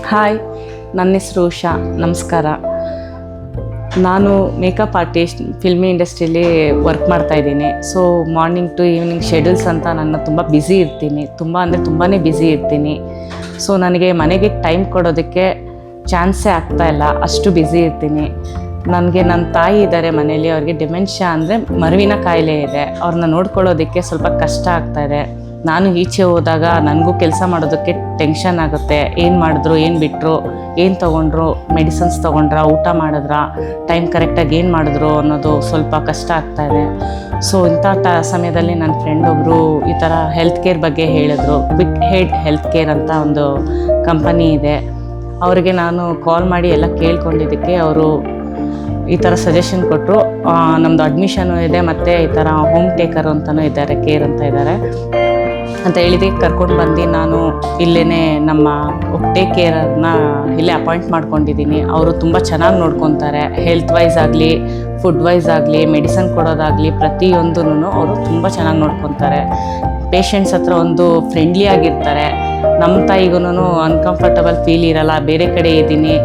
Hi, ನನ್ನ ಹೆಸರು ಉಷಾ. ನಮಸ್ಕಾರ. ನಾನು ಮೇಕಪ್ ಆರ್ಟಿಸ್ಟ್, ಫಿಲ್ಮಿ ಇಂಡಸ್ಟ್ರಿಯಲ್ಲಿ ವರ್ಕ್ ಮಾಡ್ತಾಯಿದ್ದೀನಿ. So morning to evening schedules ಅಂತ ನಾನು ತುಂಬ ಬ್ಯುಸಿ ಇರ್ತೀನಿ, ತುಂಬಾ ಬ್ಯುಸಿ ಇರ್ತೀನಿ. ಸೊ ನನಗೆ ಮನೆಗೆ ಟೈಮ್ ಕೊಡೋದಕ್ಕೆ ಚಾನ್ಸೇ ಆಗ್ತಾಯಿಲ್ಲ, ಅಷ್ಟು ಬ್ಯುಸಿ ಇರ್ತೀನಿ. ನನಗೆ ನನ್ನ ತಾಯಿ ಇದ್ದಾರೆ ಮನೇಲಿ, ಅವ್ರಿಗೆ ಡಿಮೆನ್ಷಿಯಾ ಅಂದರೆ ಮರುವಿನ ಕಾಯಿಲೆ ಇದೆ. ಅವ್ರನ್ನ ನೋಡ್ಕೊಳ್ಳೋದಕ್ಕೆ ಸ್ವಲ್ಪ ಕಷ್ಟ ಆಗ್ತಾಯಿದೆ. ನಾನು ಈಚೆ ಹೋದಾಗ ನನಗೂ ಕೆಲಸ ಮಾಡೋದಕ್ಕೆ ಟೆನ್ಷನ್ ಆಗುತ್ತೆ. ಏನು ಮಾಡಿದ್ರು, ಏನು ಬಿಟ್ಟರು, ಏನು ತೊಗೊಂಡ್ರು, ಮೆಡಿಸಿನ್ಸ್ ತೊಗೊಂಡ್ರ, ಊಟ ಮಾಡಿದ್ರ, ಟೈಮ್ ಕರೆಕ್ಟಾಗಿ ಏನು ಮಾಡಿದ್ರು ಅನ್ನೋದು ಸ್ವಲ್ಪ ಕಷ್ಟ ಆಗ್ತಾಯಿದೆ. ಸೊ ಇಂಥ ಸಮಯದಲ್ಲಿ ನನ್ನ ಫ್ರೆಂಡ್ ಒಬ್ಬರು ಈ ಥರ ಹೆಲ್ತ್ ಕೇರ್ ಬಗ್ಗೆ ಹೇಳಿದ್ರು. ಬಿಗ್ ಹೆಡ್ ಹೆಲ್ತ್ ಕೇರ್ ಅಂತ ಒಂದು ಕಂಪನಿ ಇದೆ. ಅವರಿಗೆ ನಾನು ಕಾಲ್ ಮಾಡಿ ಎಲ್ಲ ಕೇಳ್ಕೊಂಡಿದ್ದಕ್ಕೆ ಅವರು ಈ ಥರ ಸಜೆಷನ್ ಕೊಟ್ಟರು. ನಮ್ಮದು ಅಡ್ಮಿಷನು ಇದೆ ಮತ್ತು ಈ ಥರ ಹೋಮ್ ಟೇಕರು ಅಂತಲೂ ಇದ್ದಾರೆ, ಕೇರ್ ಅಂತ ಇದ್ದಾರೆ ಅಂತ ಹೇಳಿದಕ್ಕೆ ಕರ್ಕೊಂಡು ಬಂದು ನಾನು ಇಲ್ಲೇ ನಮ್ಮ ಟೇಕ್ ಕೇರನ್ನ ಇಲ್ಲೇ ಅಪಾಯಿಂಟ್ ಮಾಡ್ಕೊಂಡಿದ್ದೀನಿ. ಅವರು ತುಂಬ ಚೆನ್ನಾಗಿ ನೋಡ್ಕೊತಾರೆ. ಹೆಲ್ತ್ ವೈಸ್ ಆಗಲಿ, ಫುಡ್ ವೈಸ್ ಆಗಲಿ, ಮೆಡಿಸನ್ ಕೊಡೋದಾಗಲಿ, ಪ್ರತಿಯೊಂದೂ ಅವರು ತುಂಬ ಚೆನ್ನಾಗಿ ನೋಡ್ಕೊತಾರೆ. ಪೇಷಂಟ್ಸ್ ಹತ್ರ ಒಂದು ಫ್ರೆಂಡ್ಲಿ ಆಗಿರ್ತಾರೆ. ನಮ್ಮ ತಾಯಿಗೂ ಅನ್ಕಂಫರ್ಟಬಲ್ ಫೀಲ್ ಇರಲ್ಲ. ಬೇರೆ ಕಡೆ ಇದ್ದೀನಿ,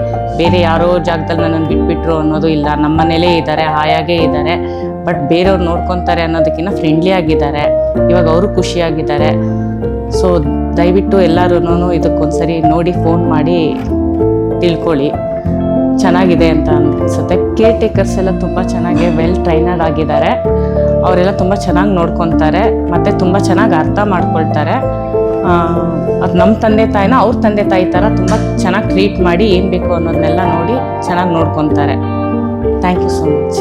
ಬೇರೆ ಯಾರೋ ಜಾಗದಲ್ಲಿ ನನ್ನನ್ನು ಬಿಟ್ಬಿಟ್ರು ಅನ್ನೋದು ಇಲ್ಲ. ನಮ್ಮ ಮನೇಲೇ ಇದ್ದಾರೆ, ಹಾಯಾಗೇ ಇದ್ದಾರೆ. ಬಟ್ ಬೇರೆಯವ್ರು ನೋಡ್ಕೊತಾರೆ ಅನ್ನೋದಕ್ಕಿಂತ ಫ್ರೆಂಡ್ಲಿ ಆಗಿದ್ದಾರೆ. ಇವಾಗ ಅವರು ಖುಷಿಯಾಗಿದ್ದಾರೆ. ಸೊ ದಯವಿಟ್ಟು ಎಲ್ಲರೂ ಇದಕ್ಕೊಂದ್ಸರಿ ನೋಡಿ ಫೋನ್ ಮಾಡಿ ತಿಳ್ಕೊಳ್ಳಿ. ಚೆನ್ನಾಗಿದೆ ಅಂತ ಅನಿಸುತ್ತೆ. ಕೇರ್ ಟೇಕರ್ಸ್ ಎಲ್ಲ ತುಂಬ ಚೆನ್ನಾಗಿ ವೆಲ್ ಟ್ರೈನಡ್ ಆಗಿದ್ದಾರೆ. ಅವರೆಲ್ಲ ತುಂಬ ಚೆನ್ನಾಗಿ ನೋಡ್ಕೊತಾರೆ ಮತ್ತು ತುಂಬ ಚೆನ್ನಾಗಿ ಅರ್ಥ ಮಾಡ್ಕೊಳ್ತಾರೆ. ಅದು ನಮ್ಮ ತಂದೆ ತಾಯಿನ ಅವ್ರ ತಂದೆ ತಾಯಿ ಥರ ತುಂಬ ಚೆನ್ನಾಗಿ ಟ್ರೀಟ್ ಮಾಡಿ ಏನು ಬೇಕು ಅನ್ನೋದನ್ನೆಲ್ಲ ನೋಡಿ ಚೆನ್ನಾಗಿ ನೋಡ್ಕೊತಾರೆ. Thank you so much.